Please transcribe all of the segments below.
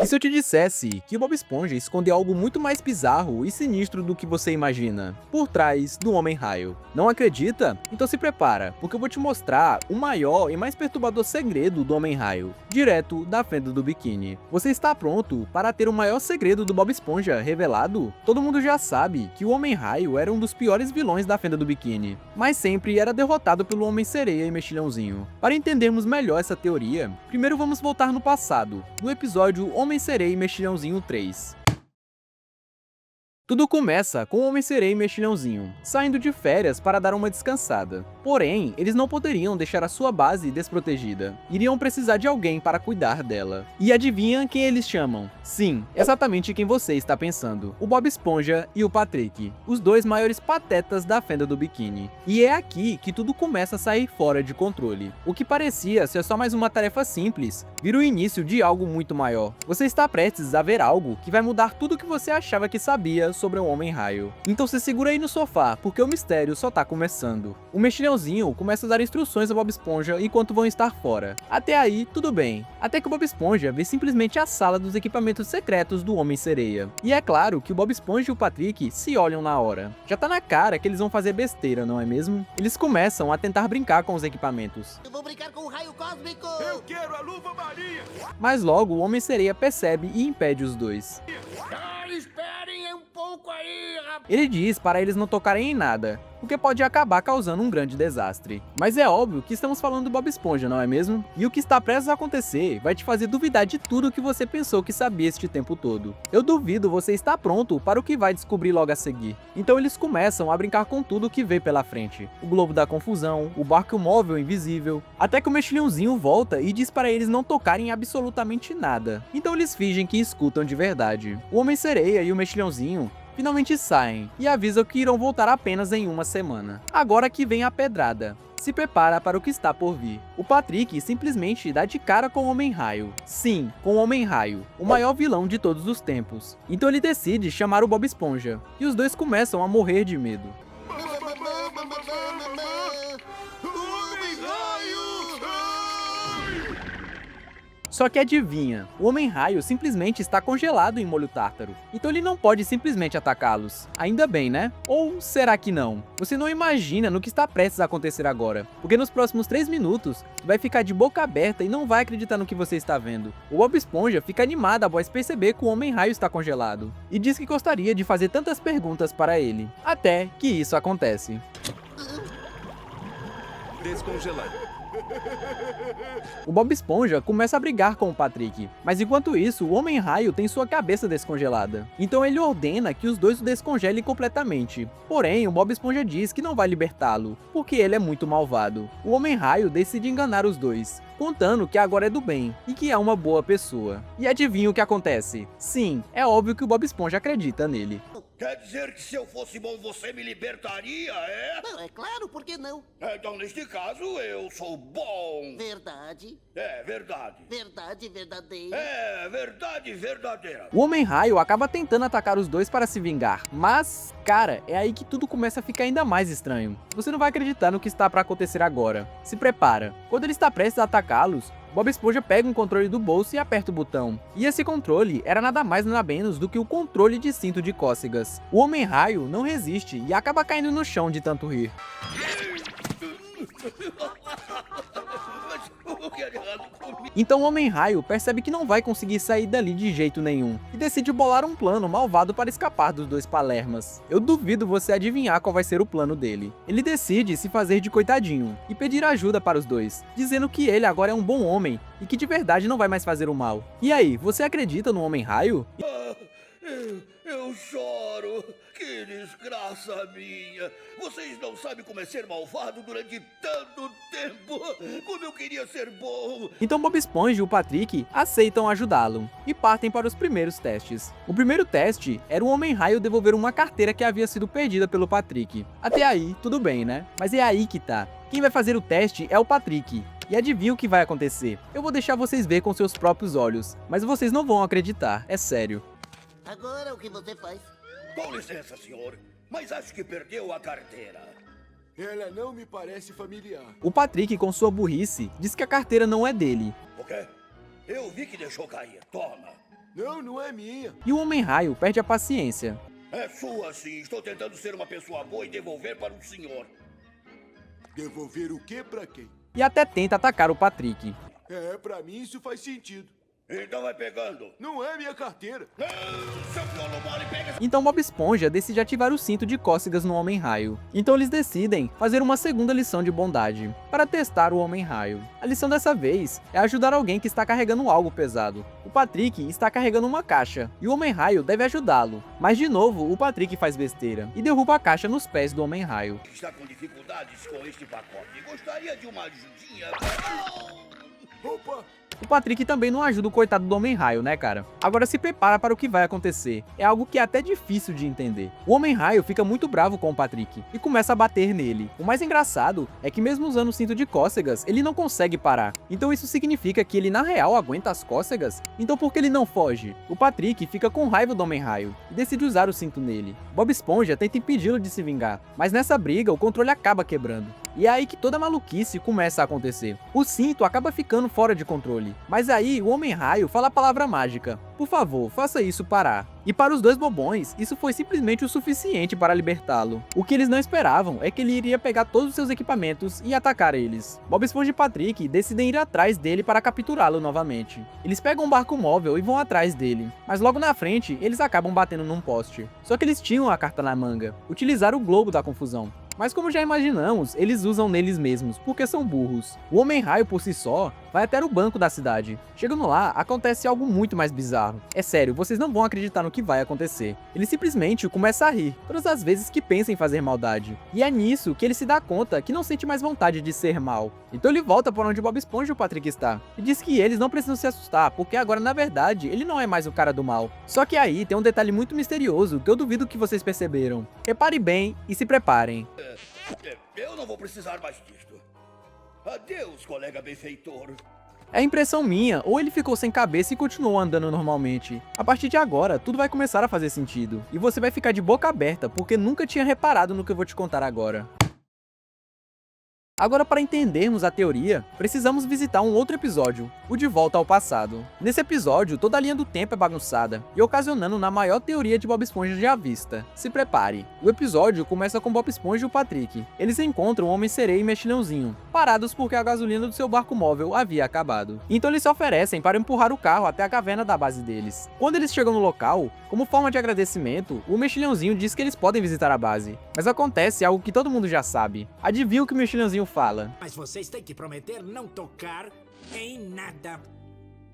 E se eu te dissesse que o Bob Esponja esconde algo muito mais bizarro e sinistro do que você imagina, por trás do Homem-Raio? Não acredita? Então se prepara, porque eu vou te mostrar o maior e mais perturbador segredo do Homem-Raio, direto da fenda do biquíni. Você está pronto para ter o maior segredo do Bob Esponja revelado? Todo mundo já sabe que o Homem-Raio era um dos piores vilões da fenda do biquíni, mas sempre era derrotado pelo Homem-Sereia e Mexilhãozinho. Para entendermos melhor essa teoria, primeiro vamos voltar no passado, no episódio Homem-Sereia e Mexilhãozinho 3. Tudo começa com o Homem-Sereia e Mexilhãozinho saindo de férias para dar uma descansada. Porém, eles não poderiam deixar a sua base desprotegida. Iriam precisar de alguém para cuidar dela. E adivinha quem eles chamam? Sim, exatamente quem você está pensando. O Bob Esponja e o Patrick, os dois maiores patetas da fenda do biquíni. E é aqui que tudo começa a sair fora de controle. O que parecia ser só mais uma tarefa simples, vira o início de algo muito maior. Você está prestes a ver algo que vai mudar tudo o que você achava que sabia sobre o Homem-Raio. Então se segura aí no sofá, porque o mistério só tá começando. O Mexilhãozinho começa a dar instruções a Bob Esponja enquanto vão estar fora. Até aí, tudo bem. Até que o Bob Esponja vê simplesmente a sala dos equipamentos secretos do Homem-Sereia. E é claro que o Bob Esponja e o Patrick se olham na hora. Já tá na cara que eles vão fazer besteira, não é mesmo? Eles começam a tentar brincar com os equipamentos. Eu vou brincar com o raio cósmico! Eu quero a luva marinha! Mas logo o Homem-Sereia percebe e impede os dois. Esperem um pouco aí, rapaz! Ele diz para eles não tocarem em nada, o que pode acabar causando um grande desastre. Mas é óbvio que estamos falando do Bob Esponja, não é mesmo? E o que está prestes a acontecer vai te fazer duvidar de tudo que você pensou que sabia este tempo todo. Eu duvido você estar pronto para o que vai descobrir logo a seguir. Então eles começam a brincar com tudo que vê pela frente. O globo da confusão, o barco móvel invisível, até que o Mexilhãozinho volta e diz para eles não tocarem em absolutamente nada. Então eles fingem que escutam de verdade. O Homem-Sereia e o Mexilhãozinho finalmente saem e avisam que irão voltar apenas em uma semana. Agora que vem a pedrada. Se prepara para o que está por vir. O Patrick simplesmente dá de cara com o Homem-Raio. Sim, com o Homem-Raio, o maior vilão de todos os tempos. Então ele decide chamar o Bob Esponja, e os dois começam a morrer de medo. Só que adivinha, o Homem-Raio simplesmente está congelado em molho tártaro, então ele não pode simplesmente atacá-los. Ainda bem, né? Ou será que não? Você não imagina no que está prestes a acontecer agora, porque nos próximos 3 minutos, vai ficar de boca aberta e não vai acreditar no que você está vendo. O Bob Esponja fica animado após perceber que o Homem-Raio está congelado, e diz que gostaria de fazer tantas perguntas para ele, até que isso acontece. Descongelar. O Bob Esponja começa a brigar com o Patrick, mas enquanto isso, o Homem-Raio tem sua cabeça descongelada. Então ele ordena que os dois o descongelem completamente. Porém, o Bob Esponja diz que não vai libertá-lo, porque ele é muito malvado. O Homem-Raio decide enganar os dois, contando que agora é do bem e que é uma boa pessoa. E adivinha o que acontece? Sim, é óbvio que o Bob Esponja acredita nele. Quer dizer que se eu fosse bom você me libertaria, é? Não, é claro, por que não? Então, neste caso, eu sou bom. Verdade, É verdade. verdade verdadeira. É verdade verdadeira. O Homem-Raio acaba tentando atacar os dois para se vingar, mas, cara, é aí que tudo começa a ficar ainda mais estranho. Você não vai acreditar no que está para acontecer agora. Se prepara. Quando ele está prestes a atacá-los, Bob Esponja pega um controle do bolso e aperta o botão. E esse controle era nada mais nada menos do que o controle de cinto de cócegas. O Homem-Raio não resiste e acaba caindo no chão de tanto rir. Mas o que é de errado comigo? Então o Homem-Raio percebe que não vai conseguir sair dali de jeito nenhum, e decide bolar um plano malvado para escapar dos dois palermas. Eu duvido você adivinhar qual vai ser o plano dele. Ele decide se fazer de coitadinho, e pedir ajuda para os dois, dizendo que ele agora é um bom homem, e que de verdade não vai mais fazer o mal. E aí, você acredita no Homem-Raio? Eu choro. Que desgraça minha. Vocês não sabem como é ser malvado durante tanto tempo. Como eu queria ser bom. Então Bob Esponja e o Patrick aceitam ajudá-lo, e partem para os primeiros testes. O primeiro teste era o Homem-Raio devolver uma carteira que havia sido perdida pelo Patrick. Até aí, tudo bem, né? Mas é aí que tá. Quem vai fazer o teste é o Patrick. E adivinha o que vai acontecer? Eu vou deixar vocês ver com seus próprios olhos, mas vocês não vão acreditar, é sério. Agora o que você faz? Com licença, senhor, mas acho que perdeu a carteira. Ela não me parece familiar. O Patrick, com sua burrice, diz que a carteira não é dele. O quê? Eu vi que deixou cair. Toma. Não, não é minha. E o Homem-Raio perde a paciência. É sua, sim. Estou tentando ser uma pessoa boa e devolver para o senhor. Devolver o quê pra quem? E até tenta atacar o Patrick. É, pra mim isso faz sentido. Então vai pegando. Não é minha carteira. Não, seu piolo mole, pega essa... Então Bob Esponja decide ativar o cinto de cócegas no Homem-Raio. Então eles decidem fazer uma segunda lição de bondade, para testar o Homem-Raio. A lição dessa vez é ajudar alguém que está carregando algo pesado. O Patrick está carregando uma caixa, e o Homem-Raio deve ajudá-lo. Mas de novo, o Patrick faz besteira, e derruba a caixa nos pés do Homem-Raio. Está com dificuldades com este pacote. Gostaria de uma ajudinha? Opa! O Patrick também não ajuda o coitado do Homem-Raio, né, cara? Agora se prepara para o que vai acontecer. É algo que é até difícil de entender. O Homem-Raio fica muito bravo com o Patrick e começa a bater nele. O mais engraçado é que mesmo usando o cinto de cócegas, ele não consegue parar. Então isso significa que ele na real aguenta as cócegas? Então por que ele não foge? O Patrick fica com raiva do Homem-Raio e decide usar o cinto nele. Bob Esponja tenta impedi-lo de se vingar, mas nessa briga o controle acaba quebrando. E é aí que toda a maluquice começa a acontecer. O cinto acaba ficando fora de controle. Mas aí o Homem-Raio fala a palavra mágica. Por favor, faça isso parar. E para os dois bobões, isso foi simplesmente o suficiente para libertá-lo. O que eles não esperavam é que ele iria pegar todos os seus equipamentos e atacar eles. Bob Esponja e Patrick decidem ir atrás dele para capturá-lo novamente. Eles pegam um barco móvel e vão atrás dele. Mas logo na frente, eles acabam batendo num poste. Só que eles tinham a carta na manga. Utilizaram o globo da confusão. Mas como já imaginamos, eles usam neles mesmos, porque são burros. O Homem-Raio por si só vai até o banco da cidade. Chegando lá, acontece algo muito mais bizarro. É sério, vocês não vão acreditar no que vai acontecer. Ele simplesmente começa a rir, todas as vezes que pensa em fazer maldade. E é nisso que ele se dá conta que não sente mais vontade de ser mal. Então ele volta para onde Bob Esponja e o Patrick está. E diz que eles não precisam se assustar, porque agora na verdade ele não é mais o cara do mal. Só que aí tem um detalhe muito misterioso que eu duvido que vocês perceberam. Repare bem e se preparem. Eu não vou precisar mais disto. Adeus, colega benfeitor. É impressão minha, ou ele ficou sem cabeça e continuou andando normalmente. A partir de agora, tudo vai começar a fazer sentido. E você vai ficar de boca aberta, porque nunca tinha reparado no que eu vou te contar agora. Agora, para entendermos a teoria, precisamos visitar um outro episódio, o De Volta ao Passado. Nesse episódio, toda a linha do tempo é bagunçada, e ocasionando na maior teoria de Bob Esponja já vista. Se prepare. O episódio começa com Bob Esponja e o Patrick. Eles encontram o Homem-Sereia e Mexilhãozinho, parados porque a gasolina do seu barco móvel havia acabado. Então eles se oferecem para empurrar o carro até a caverna da base deles. Quando eles chegam no local, como forma de agradecimento, o Mexilhãozinho diz que eles podem visitar a base. Mas acontece algo que todo mundo já sabe. Adivinha o que o Mexilhãozinho fala? Mas vocês têm que prometer não tocar em nada.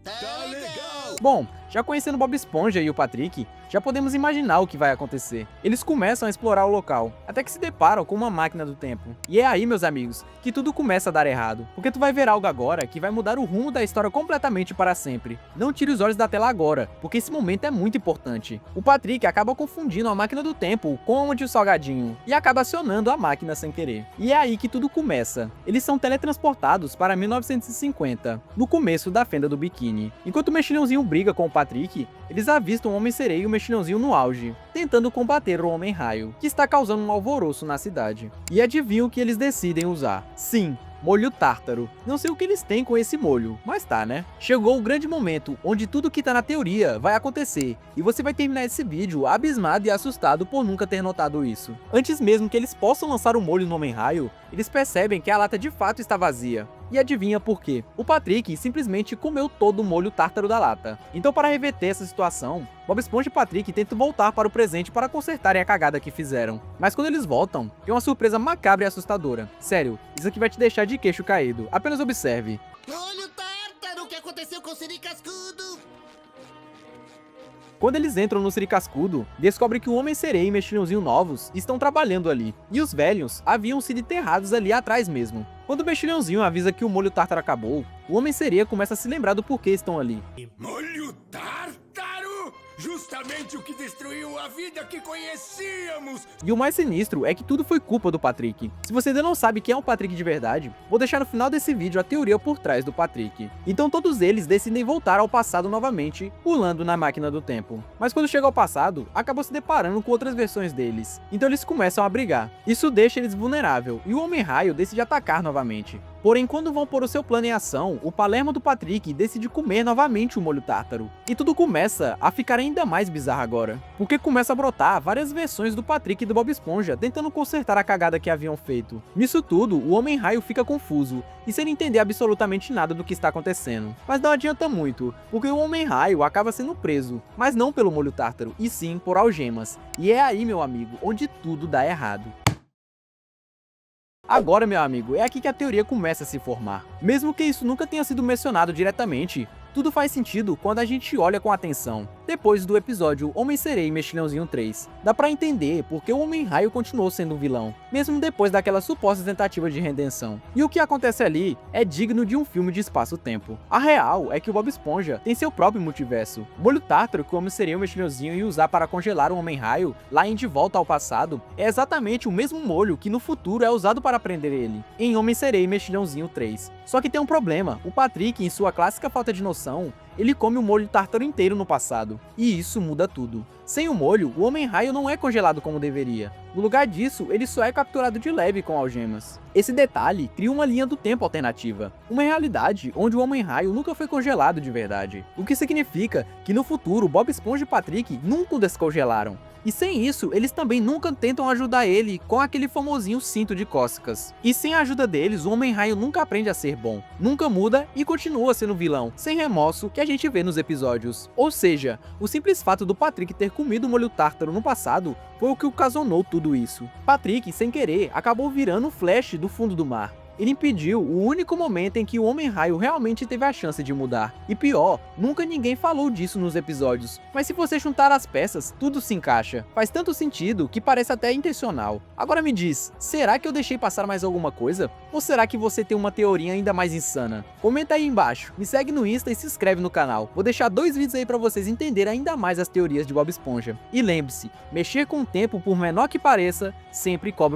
Tá legal! Bom, já conhecendo Bob Esponja e o Patrick, já podemos imaginar o que vai acontecer. Eles começam a explorar o local, até que se deparam com uma máquina do tempo. E é aí, meus amigos, que tudo começa a dar errado, porque tu vai ver algo agora que vai mudar o rumo da história completamente para sempre. Não tire os olhos da tela agora, porque esse momento é muito importante. O Patrick acaba confundindo a máquina do tempo com a de salgadinho, e acaba acionando a máquina sem querer. E é aí que tudo começa. Eles são teletransportados para 1950, no começo da Fenda do Biquíni. Enquanto o Mexilhãozinho briga com o Patrick, eles avistam o Homem-Sereia e o Mexilhãozinho no auge, tentando combater o Homem-Raio, que está causando um alvoroço na cidade. E adivinha o que eles decidem usar? Sim, molho tártaro. Não sei o que eles têm com esse molho, mas tá, né? Chegou o grande momento, onde tudo que tá na teoria vai acontecer, e você vai terminar esse vídeo abismado e assustado por nunca ter notado isso. Antes mesmo que eles possam lançar o molho no Homem-Raio, eles percebem que a lata de fato está vazia. E adivinha por quê? O Patrick simplesmente comeu todo o molho tártaro da lata. Então, para reverter essa situação, Bob Esponja e Patrick tentam voltar para o presente para consertarem a cagada que fizeram. Mas quando eles voltam, tem uma surpresa macabra e assustadora. Sério, isso aqui vai te deixar de queixo caído. Apenas observe. Olha o tártaro, o que aconteceu com o Siri Cascudo? Quando eles entram no Siri Cascudo, descobrem que o Homem-Sereia e Mexilhãozinho novos estão trabalhando ali, e os velhos haviam sido enterrados ali atrás mesmo. Quando o Mexilhãozinho avisa que o molho tártaro acabou, o Homem-Sereia começa a se lembrar do porquê estão ali. Molho tártaro? Justamente o que destruiu a vida que conhecíamos! E o mais sinistro é que tudo foi culpa do Patrick. Se você ainda não sabe quem é o Patrick de verdade, vou deixar no final desse vídeo a teoria por trás do Patrick. Então todos eles decidem voltar ao passado novamente, pulando na máquina do tempo. Mas quando chega ao passado, acabam se deparando com outras versões deles. Então eles começam a brigar. Isso deixa eles vulneráveis, e o Homem-Raio decide atacar novamente. Porém, quando vão pôr o seu plano em ação, o Palermo do Patrick decide comer novamente o molho tártaro. E tudo começa a ficar ainda mais bizarro agora, porque começa a brotar várias versões do Patrick e do Bob Esponja tentando consertar a cagada que haviam feito. Nisso tudo, o Homem-Raio fica confuso e sem entender absolutamente nada do que está acontecendo. Mas não adianta muito, porque o Homem-Raio acaba sendo preso, mas não pelo molho tártaro, e sim por algemas. E é aí, meu amigo, onde tudo dá errado. Agora, meu amigo, é aqui que a teoria começa a se formar. Mesmo que isso nunca tenha sido mencionado diretamente, tudo faz sentido quando a gente olha com atenção. Depois do episódio Homem-Sereia e Mexilhãozinho 3, dá pra entender porque o Homem-Raio continuou sendo um vilão, mesmo depois daquela suposta tentativa de redenção. E o que acontece ali é digno de um filme de espaço-tempo. A real é que o Bob Esponja tem seu próprio multiverso. O molho tártaro que o Homem-Sereia e o Mexilhãozinho iam usar para congelar o Homem-Raio, lá em De Volta ao Passado, é exatamente o mesmo molho que no futuro é usado para prender ele, em Homem-Sereia e Mexilhãozinho 3. Só que tem um problema, o Patrick, em sua clássica falta de noção, ele come o molho tártaro inteiro no passado, e isso muda tudo. Sem o molho, o Homem-Raio não é congelado como deveria. No lugar disso, ele só é capturado de leve com algemas. Esse detalhe cria uma linha do tempo alternativa, uma realidade onde o Homem-Raio nunca foi congelado de verdade. O que significa que no futuro, Bob Esponja e Patrick nunca o descongelaram. E sem isso, eles também nunca tentam ajudar ele com aquele famosinho cinto de cócegas. E sem a ajuda deles, o Homem-Raio nunca aprende a ser bom, nunca muda e continua sendo vilão, sem remorso, que a gente vê nos episódios. Ou seja, o simples fato do Patrick ter comido o molho tártaro no passado foi o que ocasionou tudo isso. Patrick, sem querer, acabou virando o Flash do fundo do mar. Ele impediu o único momento em que o Homem-Raio realmente teve a chance de mudar. E pior, nunca ninguém falou disso nos episódios. Mas se você juntar as peças, tudo se encaixa. Faz tanto sentido que parece até intencional. Agora me diz, será que eu deixei passar mais alguma coisa? Ou será que você tem uma teoria ainda mais insana? Comenta aí embaixo, me segue no Insta e se inscreve no canal. Vou deixar 2 vídeos aí pra vocês entenderem ainda mais as teorias de Bob Esponja. E lembre-se, mexer com o tempo, por menor que pareça, sempre cobra